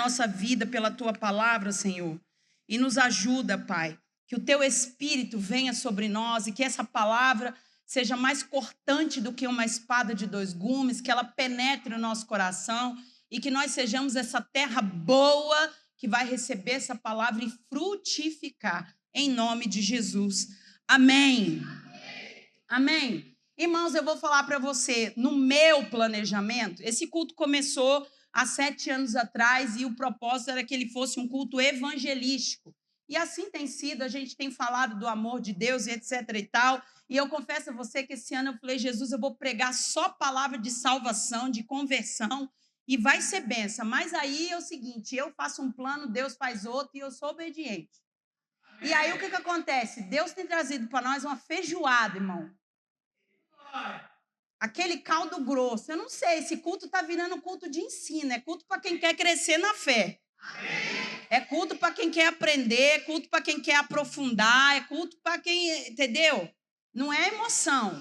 nossa vida pela tua palavra, Senhor. E nos ajuda, Pai, que o teu Espírito venha sobre nós e que essa palavra seja mais cortante do que uma espada de dois gumes, que ela penetre no nosso coração e que nós sejamos essa terra boa que vai receber essa palavra e frutificar, em nome de Jesus. Amém. Amém. Irmãos, eu vou falar para você, no meu planejamento, esse culto começou há 7 anos atrás e o propósito era que ele fosse um culto evangelístico. E assim tem sido, a gente tem falado do amor de Deus e etc e tal. E eu confesso a você que esse ano eu falei, Jesus, eu vou pregar só palavra de salvação, de conversão, e vai ser benção. Mas aí é o seguinte, eu faço um plano, Deus faz outro e eu sou obediente. E aí o que acontece? Deus tem trazido para nós uma feijoada, irmão. Aquele caldo grosso. Eu não sei, esse culto está virando culto de ensino. É culto para quem quer crescer na fé. É culto para quem quer aprender, é culto para quem quer aprofundar, é culto para quem, entendeu? Não é emoção.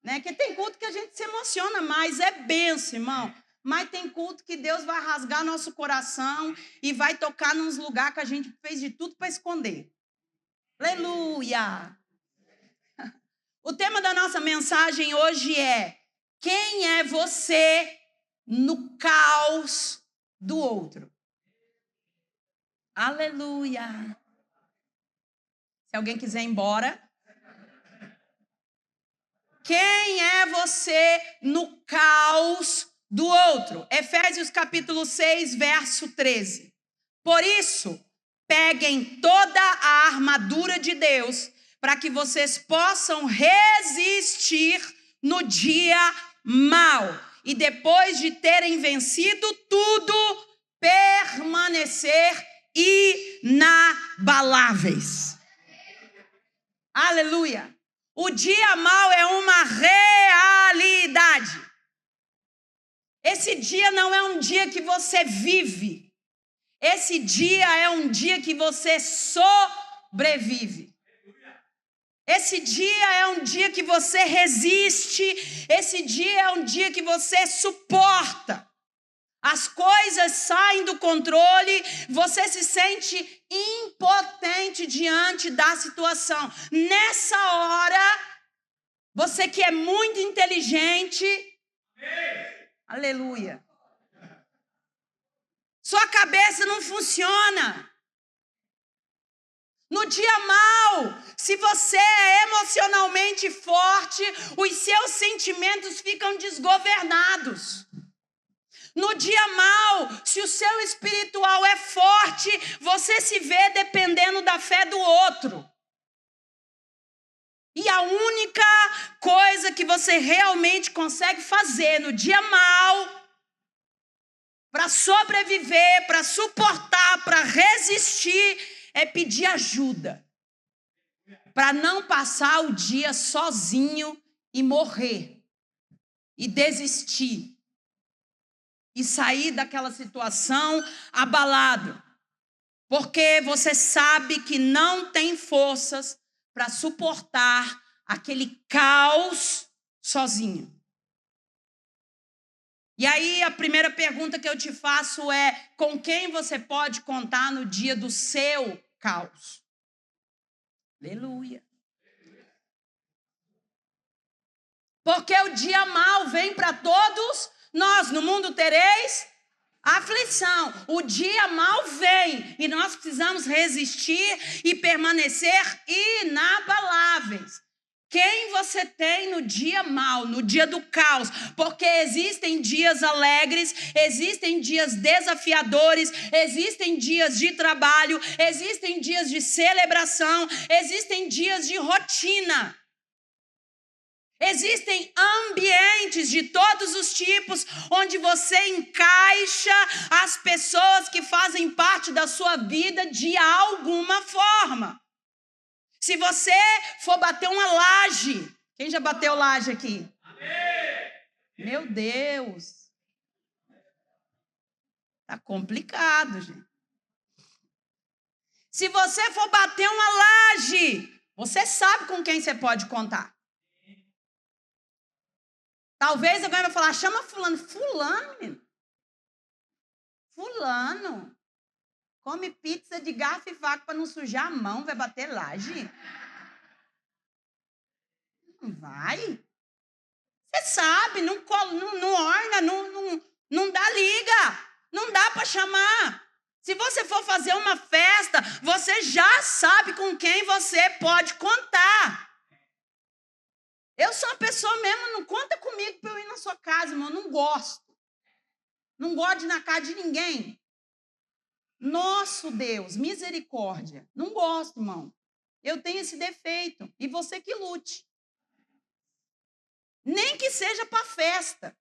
Né? Porque tem culto que a gente se emociona mais, é benção, irmão. Mas tem culto que Deus vai rasgar nosso coração e vai tocar nos lugares que a gente fez de tudo para esconder. Aleluia! O tema da nossa mensagem hoje é: quem é você no caos do outro? Aleluia! Se alguém quiser ir embora. Quem é você no caos do outro? Efésios capítulo 6, verso 13. Por isso, peguem toda a armadura de Deus para que vocês possam resistir no dia mau. E depois de terem vencido tudo, permanecer inabaláveis. Aleluia! O dia mau é uma realidade. Esse dia não é um dia que você vive. Esse dia é um dia que você sobrevive. Esse dia é um dia que você resiste. Esse dia é um dia que você suporta. As coisas saem do controle, você se sente impotente diante da situação. Nessa hora, você que é muito inteligente, aleluia, sua cabeça não funciona. No dia mau, se você é emocionalmente forte, os seus sentimentos ficam desgovernados. No dia mau, se o seu espiritual é forte, você se vê dependendo da fé do outro. E a única coisa que você realmente consegue fazer no dia mau, para sobreviver, para suportar, para resistir, é pedir ajuda. Para não passar o dia sozinho e morrer. E desistir. E sair daquela situação abalado. Porque você sabe que não tem forças para suportar aquele caos sozinho. E aí a primeira pergunta que eu te faço é: com quem você pode contar no dia do seu caos? Aleluia. Porque o dia mau vem para todos nós. No mundo tereis aflição. O dia mau vem e nós precisamos resistir e permanecer inabaláveis. Quem você tem no dia mau, no dia do caos? Porque existem dias alegres, existem dias desafiadores, existem dias de trabalho, existem dias de celebração, existem dias de rotina. Existem ambientes de todos os tipos onde você encaixa as pessoas que fazem parte da sua vida de alguma forma. Se você for bater uma laje, quem já bateu laje aqui? Amém. Meu Deus. Tá complicado, gente. Se você for bater uma laje, você sabe com quem você pode contar. Talvez alguém vai falar, chama fulano. Fulano, menino. Fulano come pizza de garfo e faca para não sujar a mão, vai bater laje. Não vai. Você sabe, não orna, não dá liga. Não dá para chamar. Se você for fazer uma festa, você já sabe com quem você pode contar. Eu sou uma pessoa mesmo, não conta comigo para eu ir na sua casa, irmão. Eu não gosto. Não gosto de ir na casa de ninguém. Nosso Deus, misericórdia. Não gosto, irmão. Eu tenho esse defeito. E você que lute. Nem que seja para festa.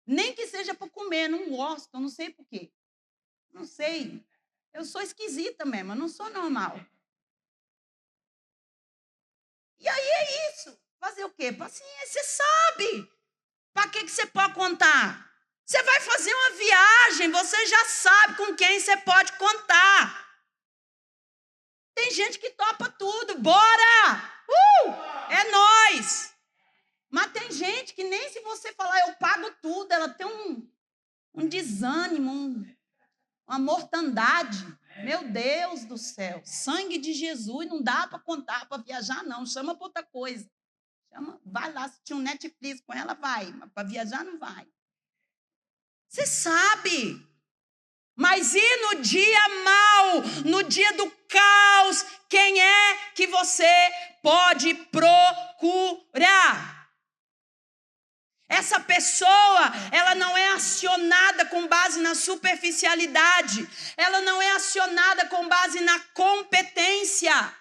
Nem que seja para comer. Não gosto, eu não sei por quê. Não sei. Eu sou esquisita mesmo, eu não sou normal. E aí é isso. Fazer o quê? Paciência, você sabe. Para que você pode contar? Você vai fazer uma viagem, você já sabe com quem você pode contar. Tem gente que topa tudo, bora! É nós. Mas tem gente que nem se você falar eu pago tudo, ela tem um desânimo, uma mortandade. Meu Deus do céu, sangue de Jesus, não dá para contar, para viajar não, chama para outra coisa. Vai lá assistir um Netflix com ela, vai, mas para viajar não vai. Você sabe. Mas e no dia mau, no dia do caos, quem é que você pode procurar? Essa pessoa, ela não é acionada com base na superficialidade. Ela não é acionada com base na competência.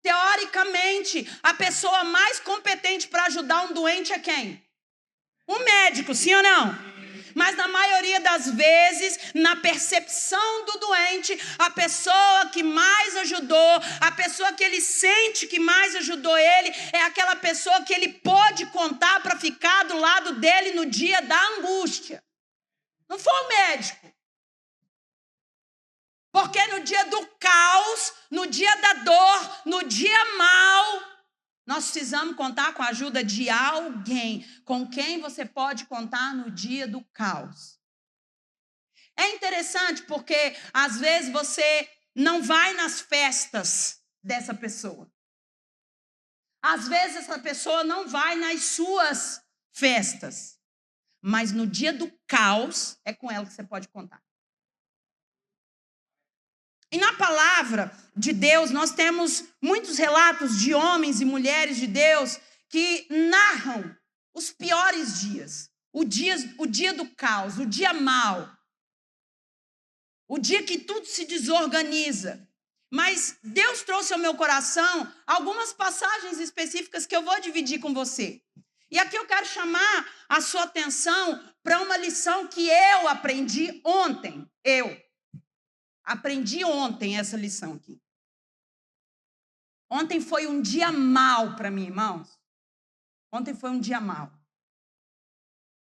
Teoricamente, a pessoa mais competente para ajudar um doente é quem? Um médico, sim ou não? Mas na maioria das vezes, na percepção do doente, a pessoa que mais ajudou, a pessoa que ele sente que mais ajudou ele, é aquela pessoa que ele pode contar para ficar do lado dele no dia da angústia. Não foi o médico. Porque no dia do caos, no dia da dor, no dia mau, nós precisamos contar com a ajuda de alguém. Com quem você pode contar no dia do caos? É interessante porque, às vezes, você não vai nas festas dessa pessoa. Às vezes, essa pessoa não vai nas suas festas. Mas no dia do caos, é com ela que você pode contar. E na palavra de Deus, nós temos muitos relatos de homens e mulheres de Deus que narram os piores dias. O dia do caos, o dia mau. O dia que tudo se desorganiza. Mas Deus trouxe ao meu coração algumas passagens específicas que eu vou dividir com você. E aqui eu quero chamar a sua atenção para uma lição que eu aprendi ontem. Aprendi ontem essa lição aqui. Ontem foi um dia mau para mim, irmãos. Ontem foi um dia mau.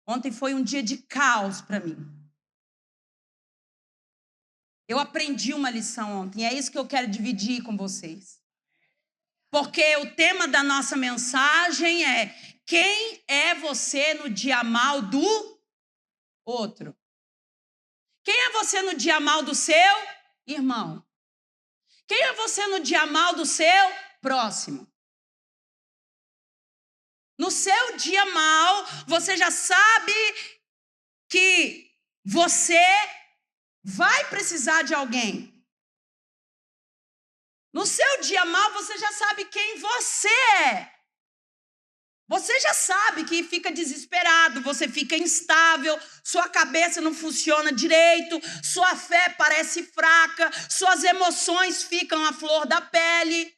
Ontem foi um dia de caos para mim. Eu aprendi uma lição ontem, e é isso que eu quero dividir com vocês. Porque o tema da nossa mensagem é: quem é você no dia mau do outro? Quem é você no dia mau do seu irmão? Quem é você no dia mau do seu próximo? No seu dia mau, você já sabe que você vai precisar de alguém. No seu dia mau, você já sabe quem você é. Você já sabe que fica desesperado, você fica instável, sua cabeça não funciona direito, sua fé parece fraca, suas emoções ficam à flor da pele.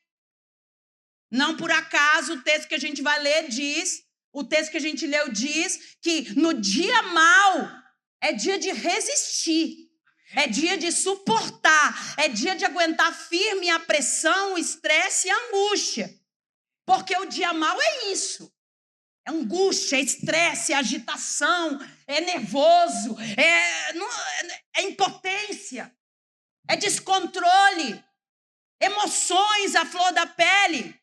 Não por acaso o texto que a gente vai ler diz, o texto que a gente leu diz que no dia mau é dia de resistir, é dia de suportar, é dia de aguentar firme a pressão, o estresse e a angústia. Porque o dia mau é isso. É angústia, é estresse, é agitação, é nervoso, é impotência, é descontrole, emoções à flor da pele.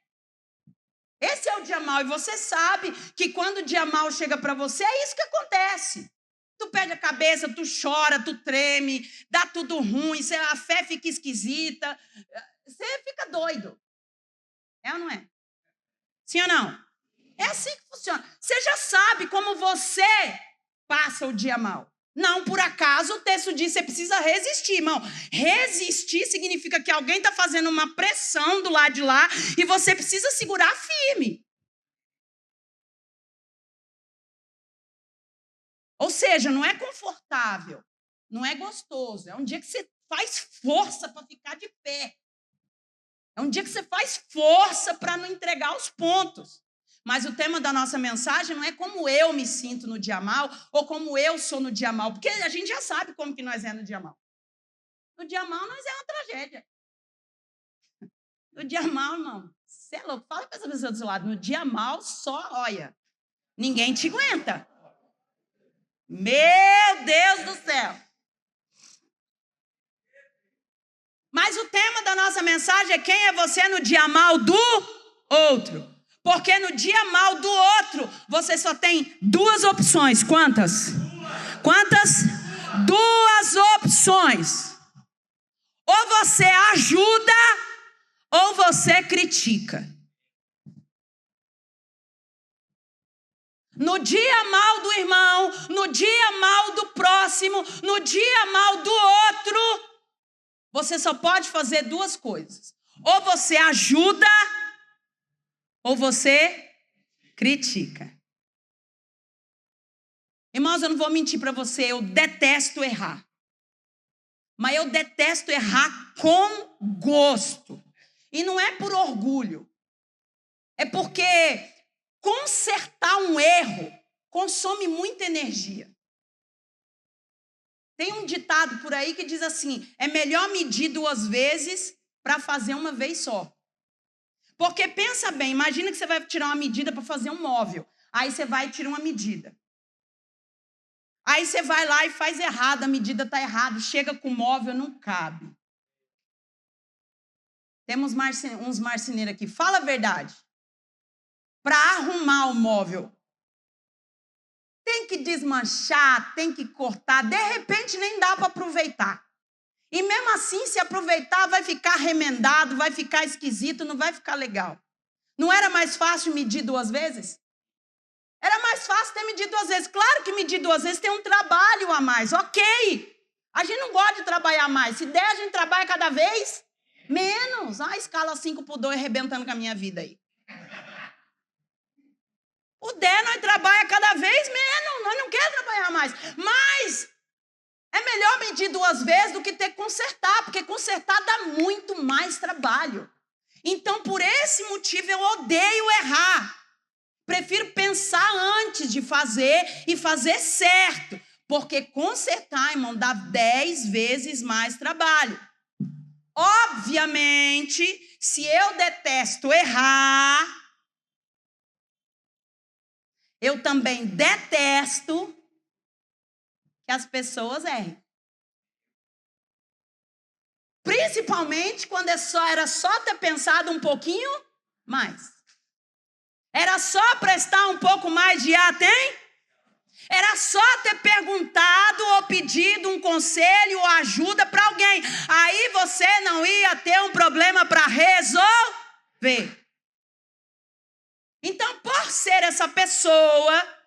Esse é o dia mau. E você sabe que quando o dia mau chega para você, é isso que acontece. Tu perde a cabeça, tu chora, tu treme, dá tudo ruim, a fé fica esquisita. Você fica doido. É ou não é? Sim ou não? É assim que funciona. Você já sabe como você passa o dia mal. Não, por acaso, o texto diz que você precisa resistir, irmão. Resistir significa que alguém está fazendo uma pressão do lado de lá e você precisa segurar firme. Ou seja, não é confortável, não é gostoso. É um dia que você faz força para ficar de pé. É um dia que você faz força para não entregar os pontos. Mas o tema da nossa mensagem não é como eu me sinto no dia mal ou como eu sou no dia mal, porque a gente já sabe como que nós é no dia mal. No dia mal, nós é uma tragédia. No dia mal, irmão, você é louco. Fala para essa pessoa do seu lado. No dia mal, só, olha, ninguém te aguenta. Meu Deus do céu. Mas o tema da nossa mensagem é quem é você no dia mal do outro. Porque no dia mal do outro, você só tem duas opções. Quantas? Quantas? Duas opções. Ou você ajuda, ou você critica. No dia mal do irmão, no dia mal do próximo, no dia mal do outro, você só pode fazer duas coisas. Ou você ajuda, ou você critica. Irmãos, eu não vou mentir para você, eu detesto errar. Mas eu detesto errar com gosto. E não é por orgulho. É porque consertar um erro consome muita energia. Tem um ditado por aí que diz assim, é melhor medir 2 vezes para fazer uma vez só. Porque pensa bem, imagina que você vai tirar uma medida para fazer um móvel. Aí você vai e tira uma medida. Aí você vai lá e faz errado, a medida está errada, chega com o móvel, não cabe. Temos uns marceneiros aqui, fala a verdade. Para arrumar o móvel, tem que desmanchar, tem que cortar, de repente nem dá para aproveitar. E mesmo assim, se aproveitar, vai ficar remendado, vai ficar esquisito, não vai ficar legal. Não era mais fácil medir 2 vezes? Era mais fácil ter medido 2 vezes. Claro que medir 2 vezes tem um trabalho a mais, ok. A gente não gosta de trabalhar mais. Se der, a gente trabalha cada vez menos. A escala 5/2 arrebentando com a minha vida aí. O der, nós trabalha cada vez menos. Nós não queremos trabalhar mais. Mas é melhor medir 2 vezes do que ter que consertar, porque consertar dá muito mais trabalho. Então, por esse motivo, eu odeio errar. Prefiro pensar antes de fazer e fazer certo. Porque consertar, irmão, dá 10 vezes mais trabalho. Obviamente, se eu detesto errar, eu também detesto que as pessoas errem. Principalmente quando era só ter pensado um pouquinho mais. Era só prestar um pouco mais de atenção. Era só ter perguntado ou pedido um conselho ou ajuda para alguém. Aí você não ia ter um problema para resolver. Então, por ser essa pessoa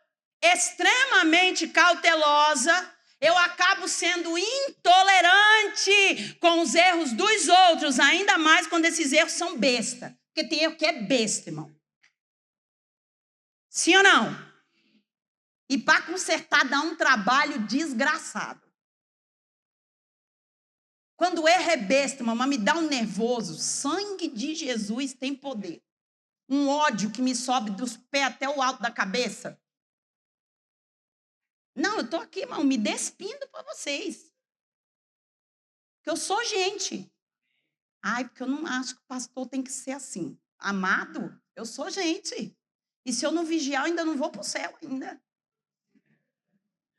extremamente cautelosa, eu acabo sendo intolerante com os erros dos outros, ainda mais quando esses erros são besta. Porque tem erro que é besta, irmão. Sim ou não? E para consertar dá um trabalho desgraçado. Quando o erro é besta, irmão, mas me dá um nervoso. Sangue de Jesus tem poder. Um ódio que me sobe dos pés até o alto da cabeça. Não, eu estou aqui, irmão, me despindo para vocês. Porque eu sou gente. Ai, porque eu não acho que o pastor tem que ser assim. Amado, eu sou gente. E se eu não vigiar, eu ainda não vou para o céu ainda.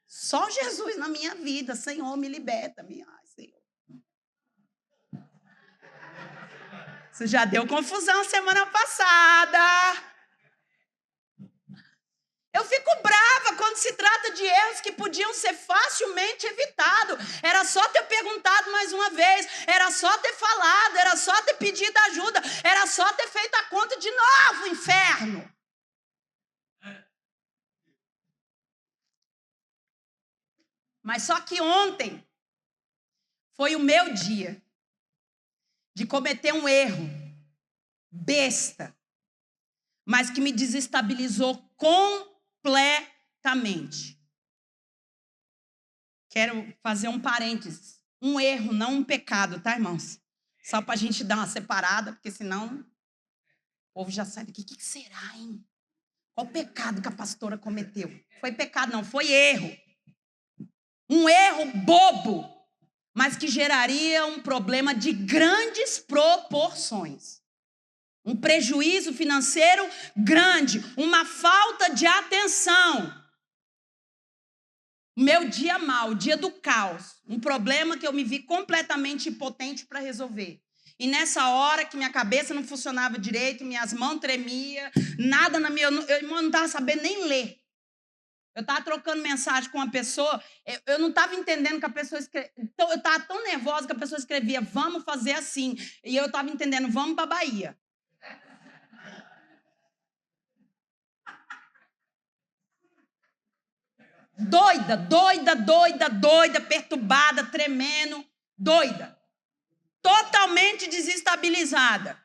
Só Jesus na minha vida. Senhor, me liberta-me. Ai, Senhor. Isso já deu confusão semana passada. Eu fico brava quando se trata de erros que podiam ser facilmente evitados. Era só ter perguntado mais uma vez, era só ter falado, era só ter pedido ajuda, era só ter feito a conta de novo, inferno. Mas só que ontem foi o meu dia de cometer um erro besta, mas que me desestabilizou completamente. Quero fazer um parênteses. Um erro, não um pecado, tá, irmãos? Só para a gente dar uma separada, porque senão o povo já sabe. O que será, hein? Qual pecado que a pastora cometeu? Foi pecado, não, foi erro. Um erro bobo, mas que geraria um problema de grandes proporções. Um prejuízo financeiro grande, uma falta de atenção. Meu dia mau, o dia do caos, um problema que eu me vi completamente impotente para resolver. E nessa hora que minha cabeça não funcionava direito, minhas mãos tremiam, nada na minha... Eu não estava sabendo nem ler. Eu estava trocando mensagem com uma pessoa, eu não estava entendendo que a pessoa escrevia. Então, eu estava tão nervosa que a pessoa escrevia, vamos fazer assim. E eu estava entendendo, vamos para a Bahia. Doida, perturbada, tremendo, doida. Totalmente desestabilizada.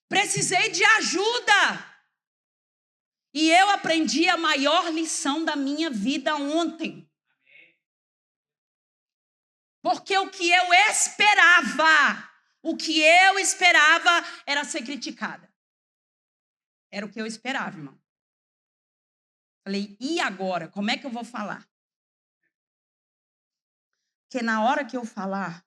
Precisei de ajuda. E eu aprendi a maior lição da minha vida ontem. Porque o que eu esperava era ser criticada. Era o que eu esperava, irmão. Falei, e agora? Como é que eu vou falar? Porque na hora que eu falar,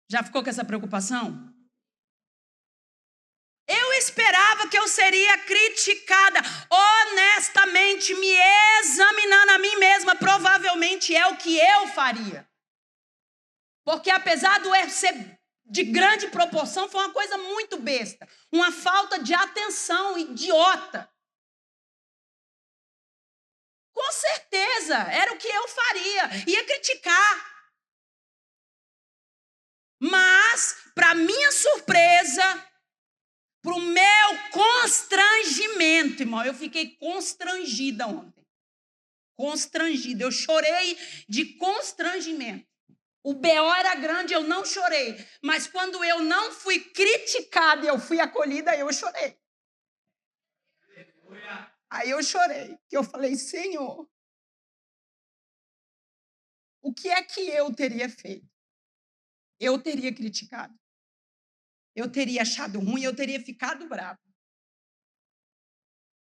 já ficou com essa preocupação? Eu esperava que eu seria criticada. Honestamente, me examinando a mim mesma, provavelmente é o que eu faria. Porque apesar do erro ser de grande proporção, foi uma coisa muito besta. Uma falta de atenção idiota. Com certeza, era o que eu faria. Ia criticar. Mas, para minha surpresa, para o meu constrangimento, irmão, eu fiquei constrangida ontem. Constrangida. Eu chorei de constrangimento. O BO era grande, eu não chorei. Mas quando eu não fui criticada e eu fui acolhida, aí eu chorei. Aí eu chorei. Que eu falei, Senhor, o que é que eu teria feito? Eu teria criticado. Eu teria achado ruim, eu teria ficado bravo.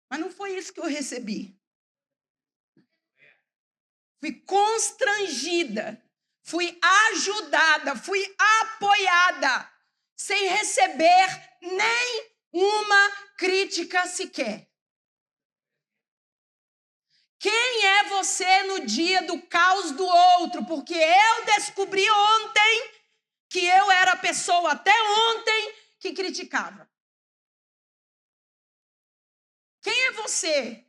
Mas não foi isso que eu recebi. Fui constrangida. Fui ajudada, fui apoiada, sem receber nem uma crítica sequer. Quem é você no dia do caos do outro? Porque eu descobri ontem que eu era a pessoa até ontem que criticava. Quem é você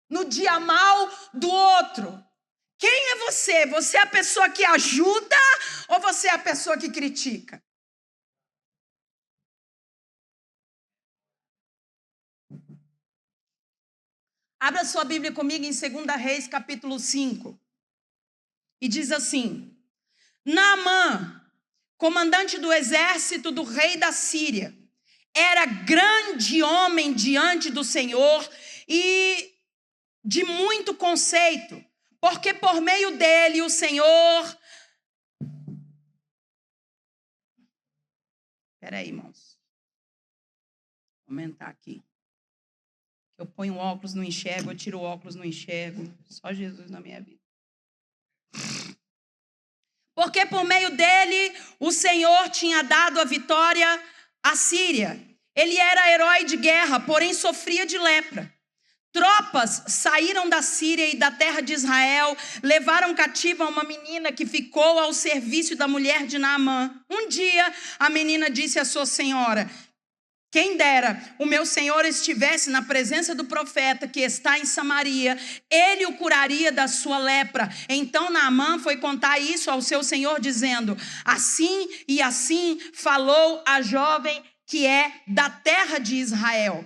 no dia mau do outro? Quem é você? Você é a pessoa que ajuda ou você é a pessoa que critica? Abra sua Bíblia comigo em 2 Reis, capítulo 5. E diz assim: Naamã, comandante do exército do rei da Síria, era grande homem diante do Senhor e de muito conceito, porque por meio dele o Senhor... Espera aí, irmãos. Vou aumentar aqui. Eu ponho óculos, não enxergo, eu tiro óculos, não enxergo. Só Jesus na minha vida. Porque por meio dele o Senhor tinha dado a vitória à Síria. Ele era herói de guerra, porém sofria de lepra. tropas saíram da Síria e da terra de Israel, levaram cativa uma menina que ficou ao serviço da mulher de Naamã. Um dia, a menina disse à sua senhora: quem dera o meu senhor estivesse na presença do profeta que está em Samaria, ele o curaria da sua lepra. Então Naamã foi contar isso ao seu senhor, dizendo: assim e assim falou a jovem que é da terra de Israel.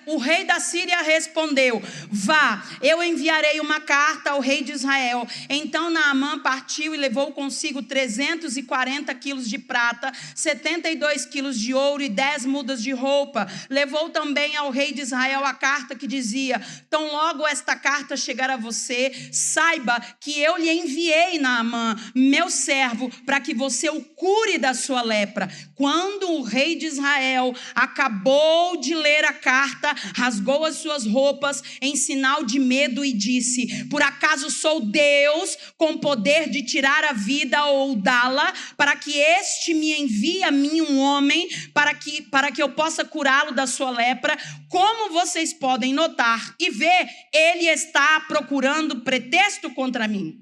O rei da Síria respondeu: vá, eu enviarei uma carta ao rei de Israel. Então Naamã partiu e levou consigo 340 quilos de prata, 72 quilos de ouro e 10 mudas de roupa. Levou também ao rei de Israel a carta que dizia: tão logo esta carta chegar a você, saiba que eu lhe enviei Naamã, meu servo, para que você o cure da sua lepra. Quando o rei de Israel acabou de ler a carta, rasgou as suas roupas em sinal de medo e disse: por acaso sou Deus com poder de tirar a vida ou dá-la, para que este me envie a mim um homem para que eu possa curá-lo da sua lepra? Como vocês podem notar e ver, ele está procurando pretexto contra mim.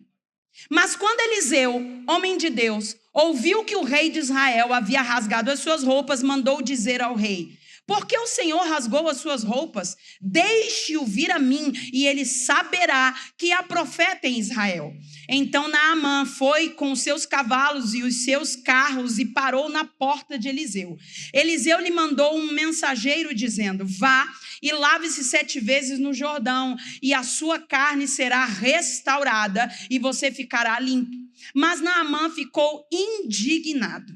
Mas quando Eliseu, homem de Deus, ouviu que o rei de Israel havia rasgado as suas roupas, mandou dizer ao rei: por que o Senhor rasgou as suas roupas? Deixe-o vir a mim, e ele saberá que há profeta em Israel. Então Naamã foi com os seus cavalos e os seus carros e parou na porta de Eliseu. Eliseu lhe mandou um mensageiro dizendo: vá e lave-se 7 vezes no Jordão, e a sua carne será restaurada e você ficará limpo. Mas Naamã ficou indignado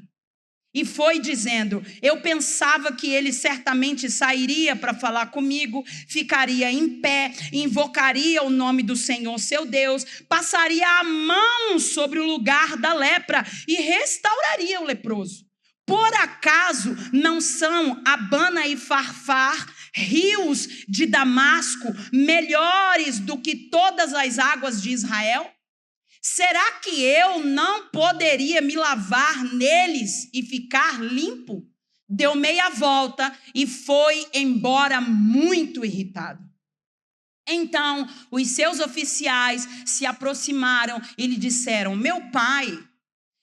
e foi dizendo: eu pensava que ele certamente sairia para falar comigo, ficaria em pé, invocaria o nome do Senhor seu Deus, passaria a mão sobre o lugar da lepra e restauraria o leproso. Por acaso não são Abana e Farfar, rios de Damasco, melhores do que todas as águas de Israel? Será que eu não poderia me lavar neles e ficar limpo? Deu meia volta e foi embora muito irritado. Então os seus oficiais se aproximaram e lhe disseram: meu pai,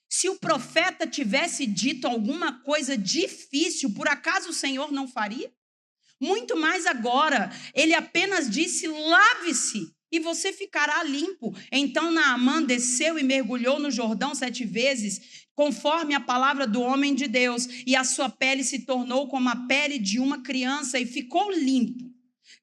se o profeta tivesse dito alguma coisa difícil, por acaso o Senhor não faria? Muito mais agora, ele apenas disse: lave-se e você ficará limpo. Então Naamã desceu e mergulhou no Jordão 7 vezes, conforme a palavra do homem de Deus, e a sua pele se tornou como a pele de uma criança e ficou limpo.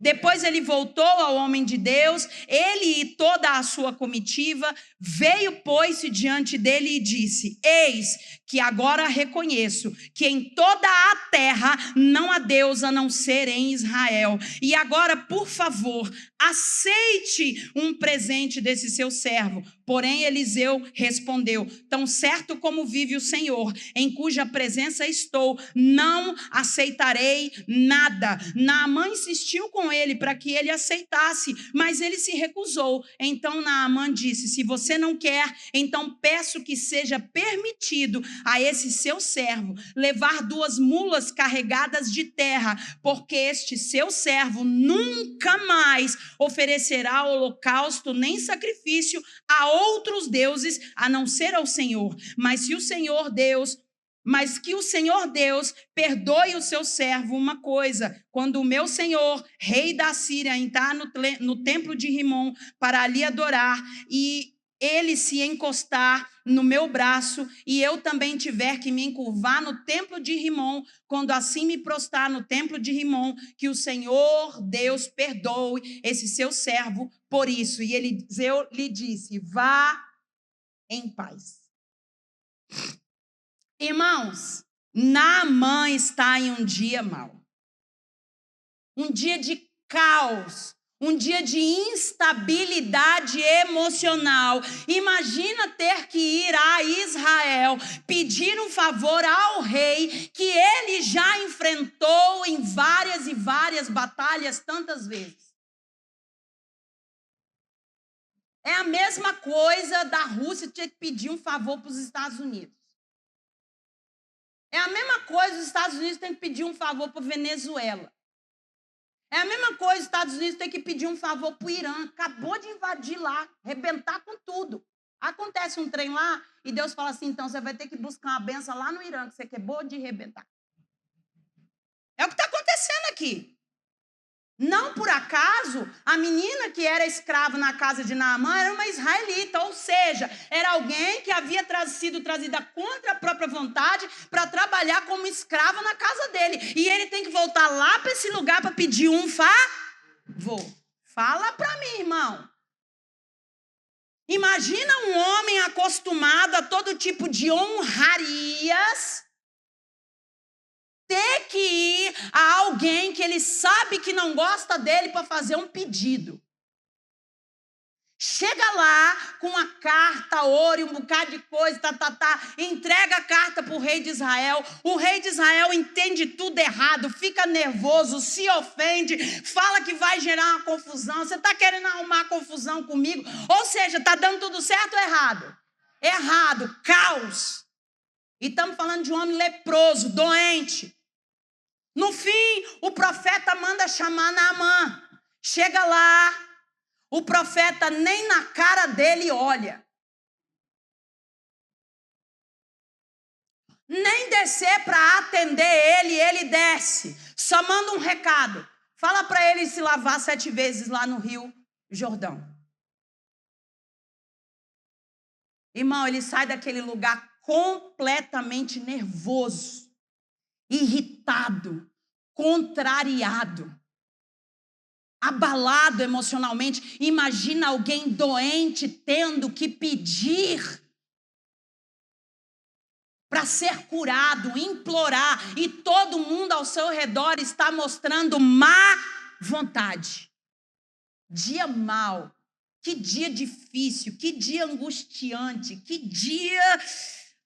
Depois ele voltou ao homem de Deus, ele e toda a sua comitiva, veio, pôs-se diante dele e disse: eis que agora reconheço que em toda a terra não há Deus a não ser em Israel. E agora, por favor, aceite um presente desse seu servo. Porém Eliseu respondeu: tão certo como vive o Senhor, em cuja presença estou, não aceitarei nada. Naamã insistiu com ele para que ele aceitasse, mas ele se recusou. Então Naamã disse: se você não quer, então peço que seja permitido a esse seu servo levar 2 mulas carregadas de terra, porque este seu servo nunca mais oferecerá holocausto nem sacrifício a outros deuses a não ser ao Senhor. Mas que o Senhor Deus perdoe o seu servo uma coisa: quando o meu senhor, rei da Síria, entrar no templo de Rimom para ali adorar, e ele se encostar no meu braço, e eu também tiver que me encurvar no templo de Rimom, quando assim me prostrar no templo de Rimom, que o Senhor Deus perdoe esse seu servo por isso. E Eliseu lhe disse: vá em paz. Irmãos, Naamã está em um dia mau, um dia de caos, um dia de instabilidade emocional. Imagina ter que ir a Israel, pedir um favor ao rei que ele já enfrentou em várias e várias batalhas tantas vezes. É a mesma coisa da Rússia ter que pedir um favor para os Estados Unidos. É a mesma coisa os Estados Unidos têm que pedir um favor para a Venezuela. É a mesma coisa, os Estados Unidos tem que pedir um favor para o Irã. Acabou de invadir lá, arrebentar com tudo. Acontece um trem lá e Deus fala assim, então você vai ter que buscar uma benção lá no Irã, que você acabou de arrebentar. É o que está acontecendo aqui. Não por acaso, a menina que era escrava na casa de Naamã era uma israelita, ou seja, era alguém que havia sido trazida contra a própria vontade para trabalhar como escrava na casa dele. E ele tem que voltar lá para esse lugar para pedir um favor. Fala para mim, irmão. Imagina um homem acostumado a todo tipo de honrarias ter que ir a alguém que ele sabe que não gosta dele para fazer um pedido. Chega lá com uma carta, ouro e um bocado de coisa, entrega a carta para o rei de Israel. O rei de Israel entende tudo errado, fica nervoso, se ofende, fala que vai gerar uma confusão. Você está querendo arrumar confusão comigo? Ou seja, está dando tudo certo ou errado? Errado, caos. E estamos falando de um homem leproso, doente. No fim, o profeta manda chamar Naamã. Chega lá, o profeta nem na cara dele olha. Nem descer para atender ele desce. Só manda um recado. Fala para ele se lavar 7 vezes lá no Rio Jordão. Irmão, ele sai daquele lugar completamente nervoso, irritado, contrariado, abalado emocionalmente. Imagina alguém doente tendo que pedir para ser curado, implorar, e todo mundo ao seu redor está mostrando má vontade. Dia mau, que dia difícil, que dia angustiante, que dia...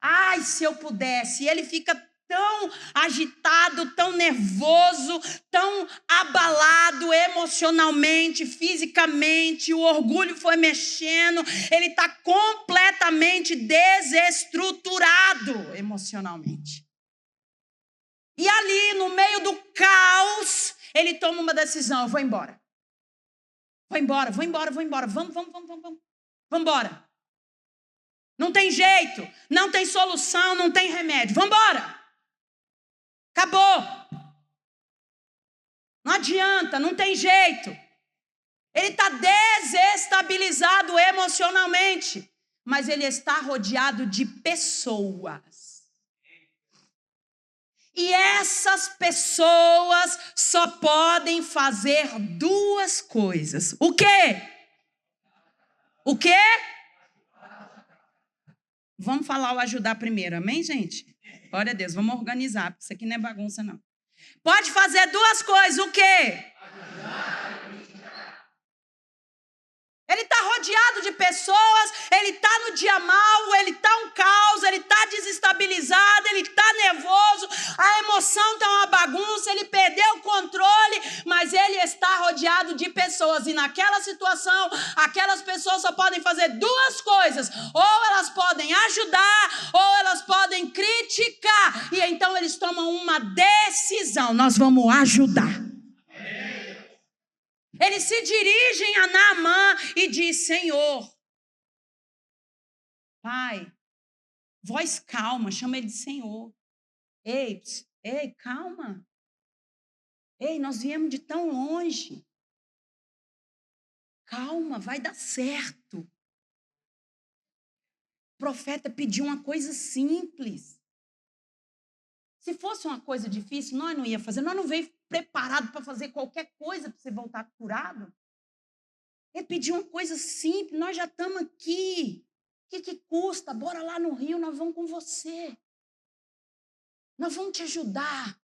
Ai, se eu pudesse. E ele fica tão agitado, tão nervoso, tão abalado emocionalmente, fisicamente, o orgulho foi mexendo, ele está completamente desestruturado emocionalmente. E ali, no meio do caos, ele toma uma decisão: eu vou embora. Vou embora. Vamos embora. Não tem jeito, não tem solução, não tem remédio. Vamos embora. Acabou. Não adianta, não tem jeito. Ele está desestabilizado emocionalmente, mas ele está rodeado de pessoas. E essas pessoas só podem fazer 2 coisas. O quê? O quê? Vamos falar o ajudar primeiro, amém, gente? Glória a Deus, vamos organizar, porque isso aqui não é bagunça, não. Pode fazer 2 coisas, o quê? Ele está rodeado de pessoas, ele está no dia mau, ele está um caos, ele está desestabilizado, ele está nervoso, a emoção está uma bagunça, ele perdeu o controle, mas ele está rodeado de pessoas. E naquela situação, aquelas pessoas só podem fazer 2 coisas: ou elas podem ajudar, ou elas podem criticar. E então eles tomam uma decisão: nós vamos ajudar. Eles se dirigem a Naamã e diz: Senhor, Pai, voz calma, chama ele de Senhor. Ei, calma. Ei, nós viemos de tão longe. Calma, vai dar certo. O profeta pediu uma coisa simples. Se fosse uma coisa difícil, nós não ia fazer. Nós não veio preparado para fazer qualquer coisa para você voltar curado. Ele pediu uma coisa simples: nós já estamos aqui. O que custa? Bora lá no Rio, nós vamos com você. Nós vamos te ajudar.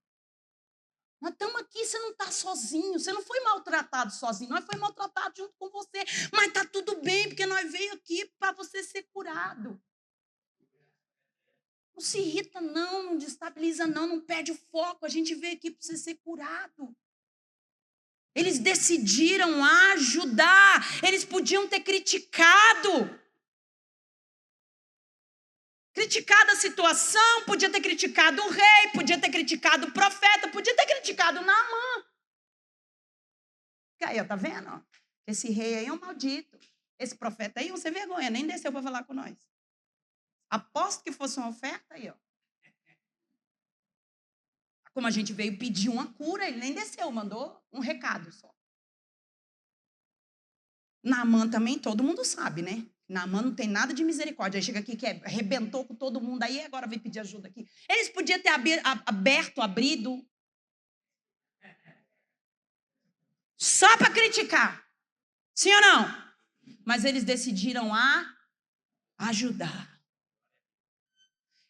Nós estamos aqui, você não está sozinho. Você não foi maltratado sozinho, nós fomos maltratados junto com você. Mas está tudo bem, porque nós veio aqui para você ser curado. Não se irrita não, não destabiliza não perde o foco. A gente veio aqui para você ser curado. Eles decidiram ajudar. Eles podiam ter criticado a situação, podia ter criticado o rei, podia ter criticado o profeta, podia ter criticado Naamã. Aí, ó, tá vendo? Esse rei aí é um maldito. Esse profeta aí, você vergonha, nem desceu para falar com nós. Aposto que fosse uma oferta aí, ó. Como a gente veio pedir uma cura, ele nem desceu, mandou um recado só. Naamã também, todo mundo sabe, né? Naamã não tem nada de misericórdia. Aí chega aqui que arrebentou com todo mundo, aí agora vem pedir ajuda aqui. Eles podiam ter abrido, só para criticar. Sim ou não? Mas eles decidiram ajudar.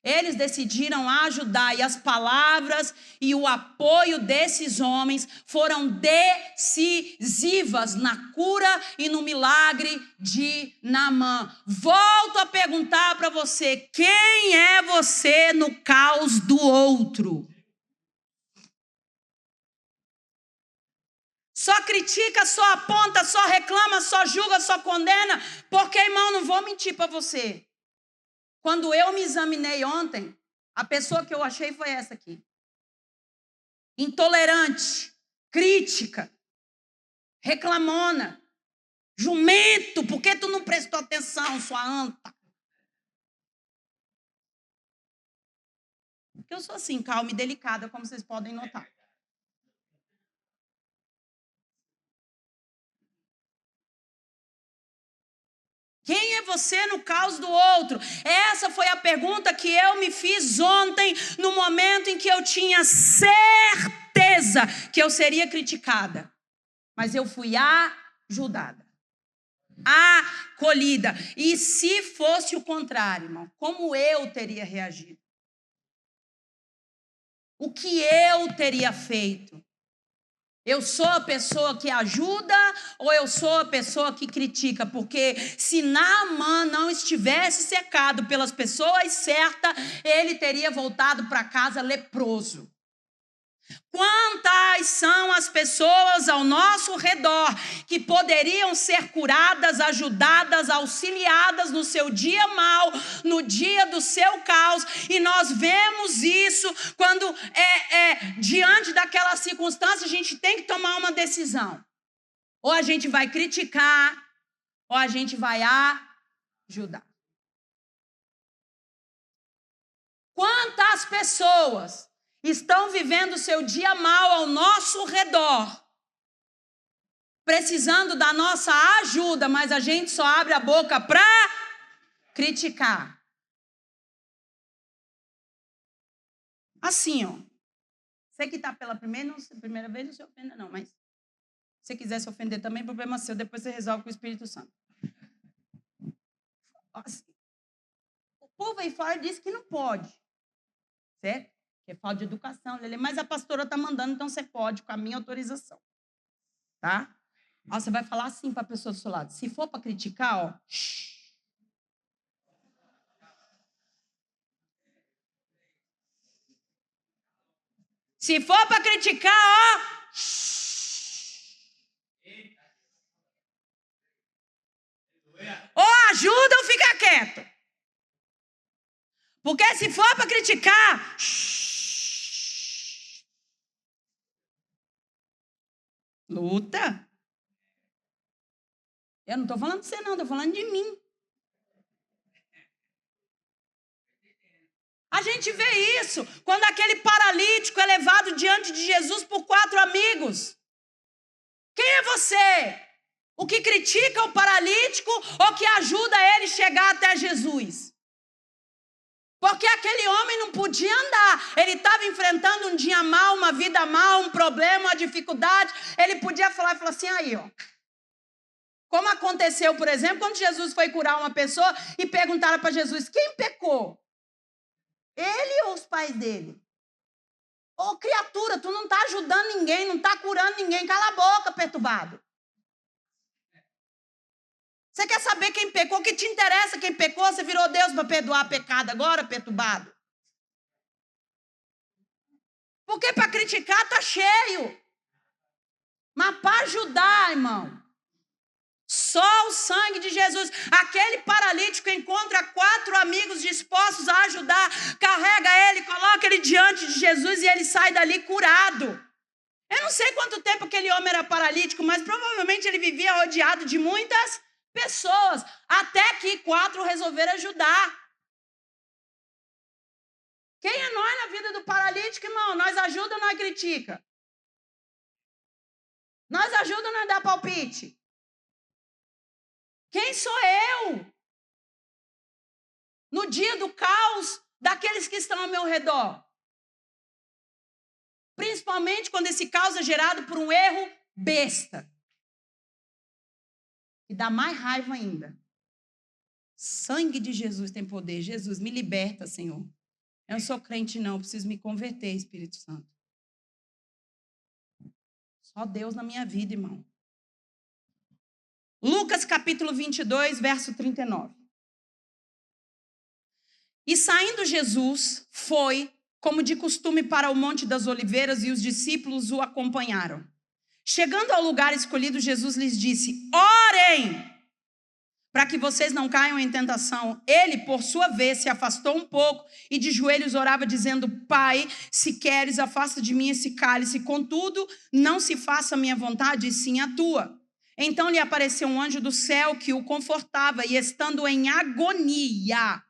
Eles decidiram ajudar, e as palavras e o apoio desses homens foram decisivas na cura e no milagre de Naamã. Volto a perguntar para você: quem é você no caos do outro? Só critica, só aponta, só reclama, só julga, só condena? Porque, irmão, não vou mentir para você. Quando eu me examinei ontem, a pessoa que eu achei foi essa aqui. Intolerante, crítica, reclamona, jumento, por que tu não prestou atenção, sua anta? Porque eu sou assim, calma e delicada, como vocês podem notar. Quem é você no caos do outro? Essa foi a pergunta que eu me fiz ontem, no momento em que eu tinha certeza que eu seria criticada. Mas eu fui ajudada, acolhida. E se fosse o contrário, irmão, como eu teria reagido? O que eu teria feito? Eu sou a pessoa que ajuda ou eu sou a pessoa que critica? Porque se Naamã não estivesse cercado pelas pessoas certas, ele teria voltado para casa leproso. Quantas são as pessoas ao nosso redor que poderiam ser curadas, ajudadas, auxiliadas no seu dia mau, no dia do seu caos, e nós vemos isso quando diante daquela circunstância a gente tem que tomar uma decisão. Ou a gente vai criticar, ou a gente vai ajudar. Quantas pessoas estão vivendo o seu dia mal ao nosso redor, precisando da nossa ajuda, mas a gente só abre a boca para criticar. Assim, ó. Você que está pela primeira vez, não se ofenda não, mas se você quiser se ofender também, problema seu, depois você resolve com o Espírito Santo. Assim, o povo aí fora diz que não pode, certo? Que é falta de educação, mas a pastora está mandando, então você pode, com a minha autorização. Tá? Ó, você vai falar assim para a pessoa do seu lado. Se for para criticar, ó. Se for para criticar, ó. Ou ajuda ou fica quieto. Porque se for para criticar, luta. Eu não estou falando de você, não, estou falando de mim. A gente vê isso quando aquele paralítico é levado diante de Jesus por 4 amigos. Quem é você? O que critica o paralítico ou que ajuda ele a chegar até Jesus? Porque aquele homem não podia andar. Ele estava enfrentando um dia mal, uma vida mal, um problema, uma dificuldade. Ele podia falar assim, aí, ó. Como aconteceu, por exemplo, quando Jesus foi curar uma pessoa e perguntaram para Jesus, quem pecou? Ele ou os pais dele? Ô, criatura, tu não está ajudando ninguém, não está curando ninguém. Cala a boca, perturbado. Você quer saber quem pecou? O que te interessa quem pecou? Você virou Deus para perdoar pecado agora, perturbado? Porque para criticar tá cheio. Mas para ajudar, irmão, só o sangue de Jesus. Aquele paralítico encontra 4 amigos dispostos a ajudar, carrega ele, coloca ele diante de Jesus e ele sai dali curado. Eu não sei quanto tempo aquele homem era paralítico, mas provavelmente ele vivia rodeado de muitas pessoas, até que 4 resolveram ajudar. Quem é nós na vida do paralítico, irmão? Nós ajuda ou nós critica? Nós ajuda ou nós dá palpite? Quem sou eu? No dia do caos daqueles que estão ao meu redor. Principalmente quando esse caos é gerado por um erro besta. E dá mais raiva ainda. Sangue de Jesus tem poder. Jesus, me liberta, Senhor. Eu não sou crente, não. Preciso me converter, Espírito Santo. Só Deus na minha vida, irmão. Lucas capítulo 22, verso 39. E saindo Jesus, foi, como de costume, para o Monte das Oliveiras, e os discípulos o acompanharam. Chegando ao lugar escolhido, Jesus lhes disse: orem, para que vocês não caiam em tentação. Ele, por sua vez, se afastou um pouco e de joelhos orava, dizendo: Pai, se queres, afasta de mim esse cálice. Contudo, não se faça a minha vontade, e sim a tua. Então lhe apareceu um anjo do céu que o confortava, e estando em agonia,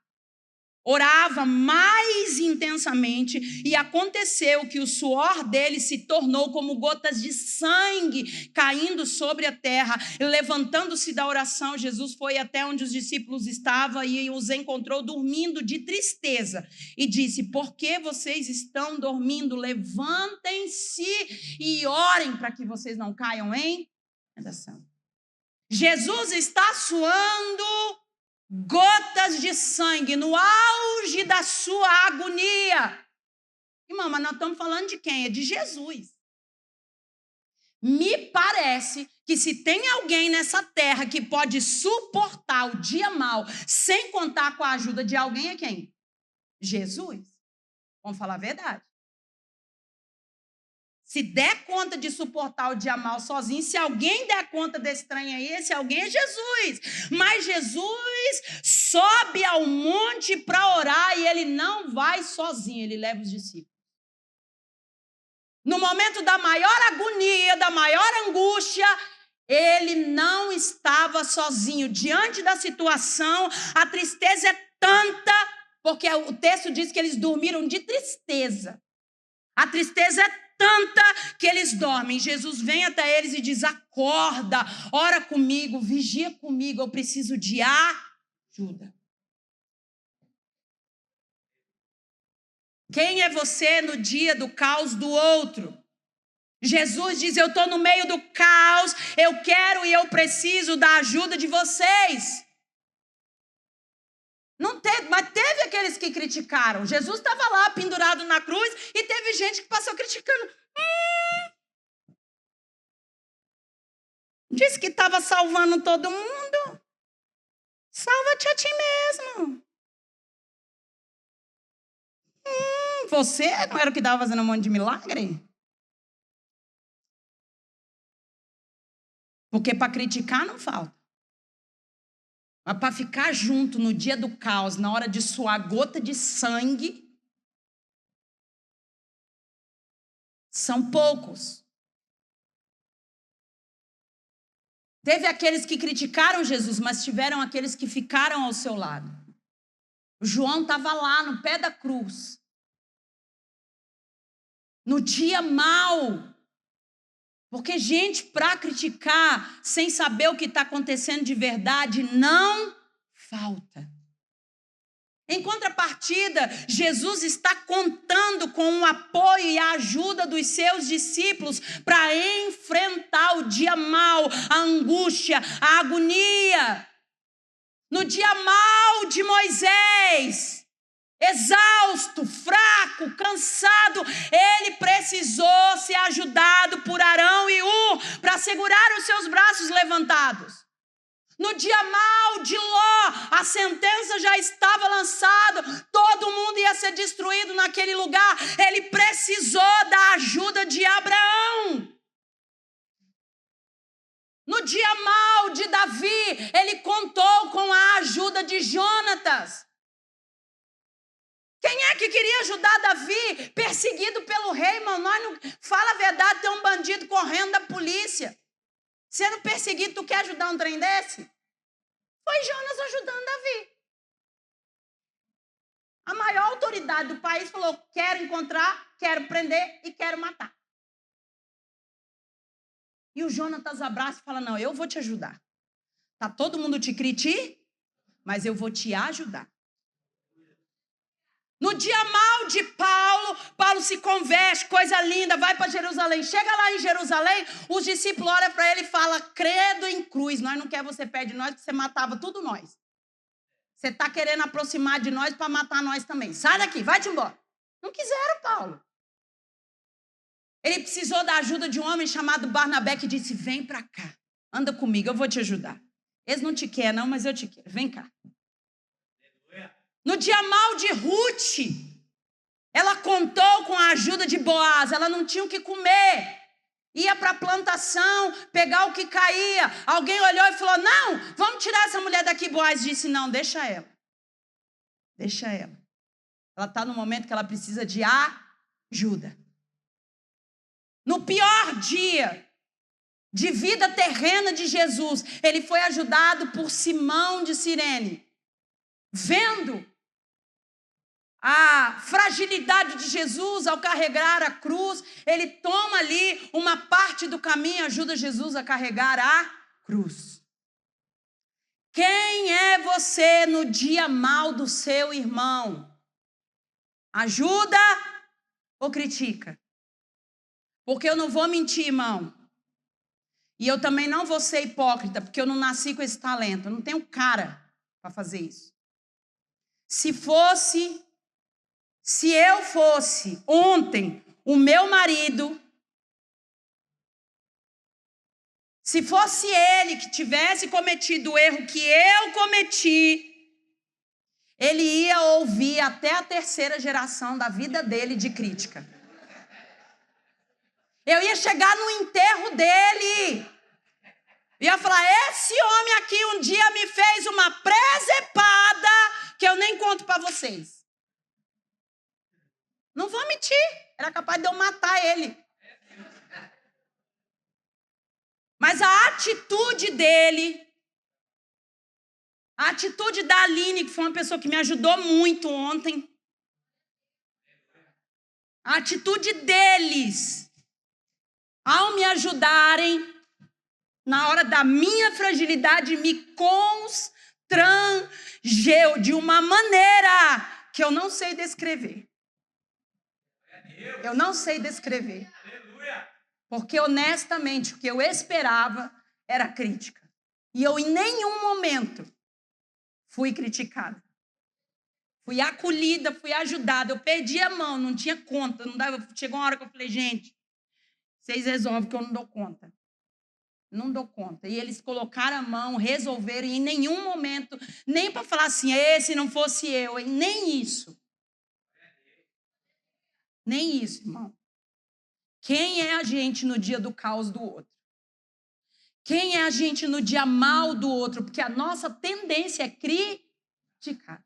orava mais intensamente, e aconteceu que o suor dele se tornou como gotas de sangue caindo sobre a terra. Levantando-se da oração, Jesus foi até onde os discípulos estavam e os encontrou dormindo de tristeza. E disse: por que vocês estão dormindo? Levantem-se e orem para que vocês não caiam em tentação. Jesus está suando gotas de sangue no auge da sua agonia. Irmão, mas nós estamos falando de quem? É de Jesus. Me parece que se tem alguém nessa terra que pode suportar o dia mau sem contar com a ajuda de alguém, é quem? Jesus. Vamos falar a verdade. Se der conta de suportar o dia mal sozinho, se alguém der conta desse trem aí, esse alguém é Jesus. Mas Jesus sobe ao monte para orar e ele não vai sozinho, ele leva os discípulos. No momento da maior agonia, da maior angústia, ele não estava sozinho. Diante da situação, a tristeza é tanta, porque o texto diz que eles dormiram de tristeza. A tristeza é tanta que eles dormem. Jesus vem até eles e diz: acorda, ora comigo, vigia comigo, eu preciso de ajuda. Quem é você no dia do caos do outro? Jesus diz: eu estou no meio do caos, eu quero e eu preciso da ajuda de vocês. Não teve, mas teve aqueles que criticaram. Jesus estava lá pendurado na cruz e teve gente que passou criticando. Disse que estava salvando todo mundo. Salva-te a ti mesmo. Você não era o que estava fazendo um monte de milagre? Porque para criticar não falta. Mas para ficar junto no dia do caos, na hora de suar gota de sangue, são poucos. Teve aqueles que criticaram Jesus, mas tiveram aqueles que ficaram ao seu lado. O João estava lá no pé da cruz. No dia mau. Porque gente, para criticar, sem saber o que está acontecendo de verdade, não falta. Em contrapartida, Jesus está contando com o apoio e a ajuda dos seus discípulos para enfrentar o dia mau, a angústia, a agonia. No dia mau de Moisés, exausto, fraco, cansado, ele precisou ser ajudado por Arão e Hur para segurar os seus braços levantados. No dia mau de Ló, a sentença já estava lançada, todo mundo ia ser destruído naquele lugar. Ele precisou da ajuda de Abraão. No dia mau de Davi, ele contou com a ajuda de Jonatas. Quem Quem é que queria ajudar Davi, perseguido pelo rei, irmão? Nós não... Fala a verdade, tem um bandido correndo da polícia. Sendo perseguido, tu quer ajudar um trem desse? Foi Jonas ajudando Davi. A maior autoridade do país falou, quero encontrar, quero prender e quero matar. E o Jonatas abraça e fala, não, eu vou te ajudar. Tá todo mundo te criticando, mas eu vou te ajudar. No dia mal de Paulo, Paulo se converte, coisa linda, vai para Jerusalém. Chega lá em Jerusalém, os discípulos olham para ele e falam, credo em cruz, nós não queremos você perto de nós, porque você matava tudo nós. Você está querendo aproximar de nós para matar nós também. Sai daqui, vai-te embora. Não quiseram Paulo. Ele precisou da ajuda de um homem chamado Barnabé, que disse, vem para cá, anda comigo, eu vou te ajudar. Eles não te querem não, mas eu te quero, vem cá. No dia mal de Ruth, ela contou com a ajuda de Boaz, ela não tinha o que comer. Ia para a plantação, pegar o que caía. Alguém olhou e falou, não, vamos tirar essa mulher daqui. Boaz disse, não, deixa ela. Deixa ela. Ela está no momento que ela precisa de ajuda. No pior dia de vida terrena de Jesus, ele foi ajudado por Simão de Cirene. Vendo a fragilidade de Jesus ao carregar a cruz, ele toma ali uma parte do caminho e ajuda Jesus a carregar a cruz. Quem é você no dia mal do seu irmão? Ajuda ou critica? Porque eu não vou mentir, irmão. E eu também não vou ser hipócrita, porque eu não nasci com esse talento. Eu não tenho cara para fazer isso. Se eu fosse ontem o meu marido, se fosse ele que tivesse cometido o erro que eu cometi, ele ia ouvir até a 3ª geração da vida dele de crítica. Eu ia chegar no enterro dele. Ia falar, esse homem aqui um dia me fez uma presepada que eu nem conto para vocês. Não vou mentir, era capaz de eu matar ele. Mas a atitude dele, a atitude da Aline, que foi uma pessoa que me ajudou muito ontem, a atitude deles, ao me ajudarem, na hora da minha fragilidade, me constrangeu de uma maneira que eu não sei descrever. Eu não sei descrever. Porque, honestamente, o que eu esperava era crítica. E eu, em nenhum momento, fui criticada. Fui acolhida, fui ajudada. Eu perdi a mão, não tinha conta. Não dava. Chegou uma hora que eu falei, gente, vocês resolvem que eu não dou conta. Não dou conta. E eles colocaram a mão, resolveram, e em nenhum momento, nem para falar assim, se não fosse eu, nem isso. Nem isso, irmão. Quem é a gente no dia do caos do outro? Quem é a gente no dia mal do outro? Porque a nossa tendência é criticar.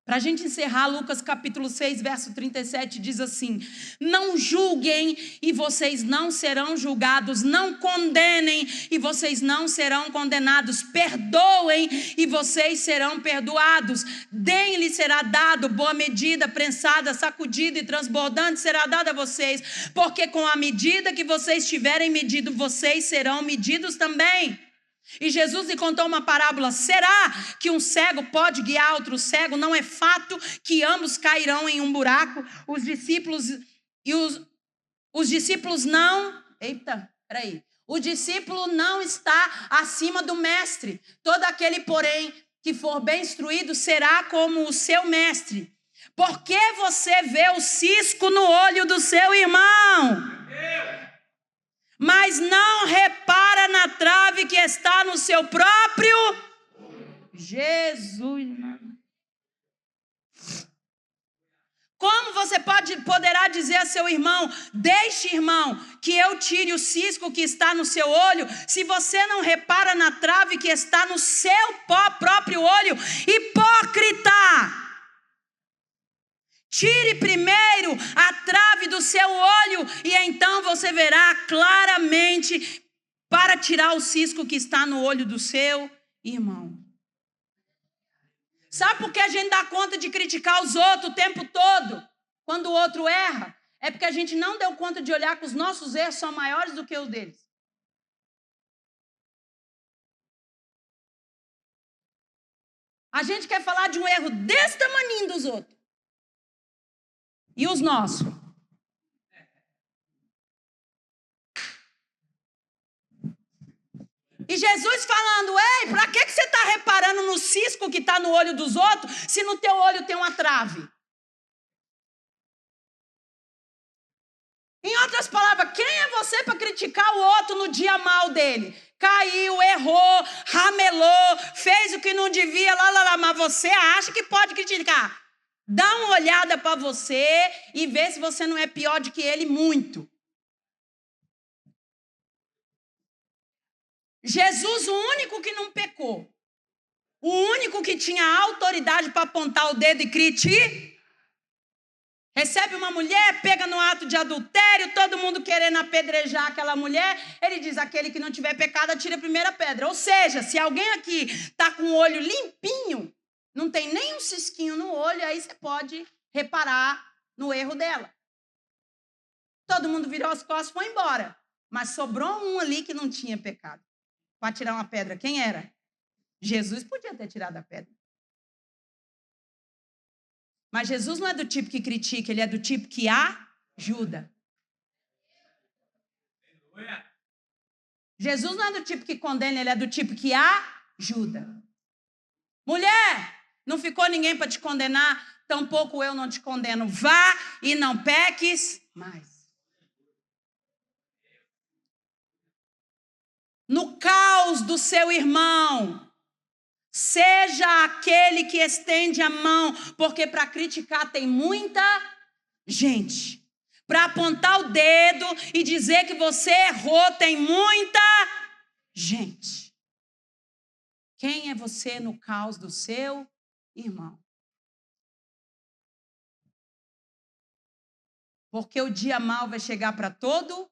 Para a gente encerrar, Lucas capítulo 6, verso 37, diz assim, não julguem e vocês não serão julgados, não condenem e vocês não serão condenados, perdoem e vocês serão perdoados, deem-lhe será dado, boa medida, prensada, sacudida e transbordante será dada a vocês, porque com a medida que vocês tiverem medido, vocês serão medidos também. E Jesus lhe contou uma parábola, será que um cego pode guiar outro cego? Não é fato que ambos cairão em um buraco? Os discípulos não... O discípulo não está acima do mestre. Todo aquele, porém, que for bem instruído será como o seu mestre. Por que você vê o cisco no olho do seu irmão? Mas não repara na trave que está no seu próprio Jesus. Como você poderá dizer a seu irmão, deixe, irmão, que eu tire o cisco que está no seu olho, se você não repara na trave que está no seu próprio olho? Hipócrita! Tire primeiro a trave do seu olho e então você verá claramente para tirar o cisco que está no olho do seu irmão. Sabe por que a gente dá conta de criticar os outros o tempo todo? Quando o outro erra, é porque a gente não deu conta de olhar que os nossos erros são maiores do que os deles. A gente quer falar de um erro desse tamaninho dos outros. E os nossos? E Jesus falando, ei, para que você está reparando no cisco que está no olho dos outros, se no teu olho tem uma trave? Em outras palavras, quem é você para criticar o outro no dia mal dele? Caiu, errou, ramelou, fez o que não devia, mas você acha que pode criticar. Dá uma olhada para você e vê se você não é pior do que ele muito. Jesus, o único que não pecou, o único que tinha autoridade para apontar o dedo e criticar, recebe uma mulher, pega no ato de adultério, todo mundo querendo apedrejar aquela mulher, ele diz, aquele que não tiver pecado, atire a primeira pedra. Ou seja, se alguém aqui está com o olho limpinho, não tem nem um cisquinho no olho, aí você pode reparar no erro dela. Todo mundo virou as costas e foi embora. Mas sobrou um ali que não tinha pecado. Para tirar uma pedra, quem era? Jesus podia ter tirado a pedra. Mas Jesus não é do tipo que critica, ele é do tipo que ajuda. Jesus não é do tipo que condena, ele é do tipo que ajuda. Mulher, não ficou ninguém para te condenar, tampouco eu não te condeno. Vá e não peques mais. No caos do seu irmão, seja aquele que estende a mão, porque para criticar tem muita gente. Para apontar o dedo e dizer que você errou, tem muita gente. Quem é você no caos do seu irmão? Porque o dia mal vai chegar para todo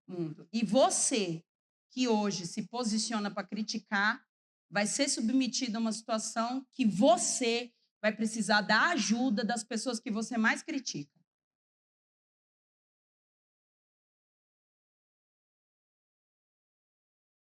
mundo. E você, que hoje se posiciona para criticar, vai ser submetido a uma situação que você vai precisar da ajuda das pessoas que você mais critica.